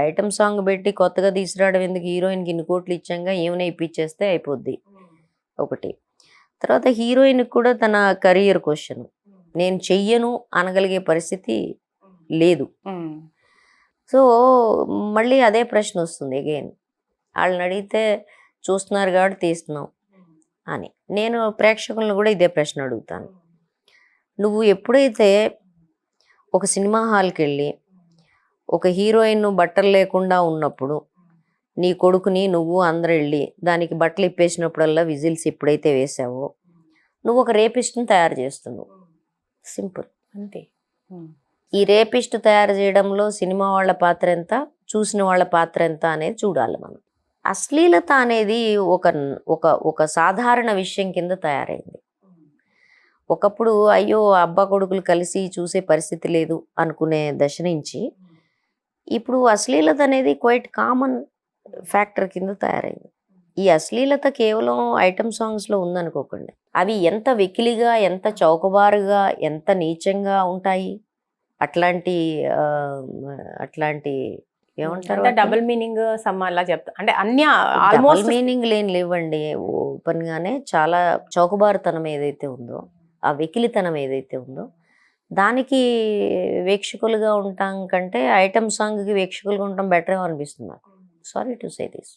Item song పెట్టి కొత్తగా తీసుకురావడం ఎందుకు, హీరోయిన్కి ఇన్ని కోట్లు ఇచ్చాంగా ఏమైనా ఇప్పించేస్తే అయిపోద్ది ఒకటి. తర్వాత హీరోయిన్కి కూడా తన కెరియర్ క్వశ్చన్, నేను చెయ్యను అనగలిగే పరిస్థితి లేదు. సో మళ్ళీ అదే ప్రశ్న వస్తుంది అగైన్, వాళ్ళని అడిగితే చూస్తున్నారు కాబట్టి తీస్తున్నాం అని. నేను ప్రేక్షకులను కూడా ఇదే ప్రశ్న అడుగుతాను. నువ్వు ఎప్పుడైతే ఒక సినిమా హాల్కి వెళ్ళి ఒక హీరోయిన్ బట్టలు లేకుండా ఉన్నప్పుడు నీ కొడుకుని నువ్వు అందరూ వెళ్ళి దానికి బట్టలు ఇప్పేసినప్పుడల్లా విజిల్స్ ఎప్పుడైతే వేసావో నువ్వు ఒక రేపిస్ట్ని తయారు చేస్తున్నావు. సింపుల్ అంతే. ఈ రేపిస్ట్ తయారు చేయడంలో సినిమా వాళ్ళ పాత్ర ఎంత, చూసిన వాళ్ళ పాత్ర ఎంత అనేది చూడాలి మనం. అశ్లీలత అనేది ఒక ఒక ఒక సాధారణ విషయం కింద తయారైంది. ఒకప్పుడు అయ్యో అబ్బా కొడుకులు కలిసి చూసే పరిస్థితి లేదు అనుకునే దశ నుంచి ఇప్పుడు అశ్లీలత అనేది క్వైట్ కామన్ ఫ్యాక్టర్ కింద తయారైంది. ఈ అశ్లీలత కేవలం ఐటమ్ సాంగ్స్లో ఉందనుకోకండి, అవి ఎంత వెకిలిగా, ఎంత చౌకబారుగా, ఎంత నీచంగా ఉంటాయి. అట్లాంటి అట్లాంటి ఏమంటారు, డబుల్ మీనింగ్ అలా చెప్తా అంటే అన్ని డబుల్ ఆల్మోస్ట్ మీనింగ్ లేవండి. ఓపెన్ గానే చాలా చౌకబారుతనం ఏదైతే ఉందో, ఆ వెకిలితనం ఏదైతే ఉందో దానికి వీక్షకులుగా ఉంటాం కంటే ఐటమ్ సాంగ్కి వీక్షకులుగా ఉండటం బెటర్ అనిపిస్తుంది నాకు. Sorry to say this.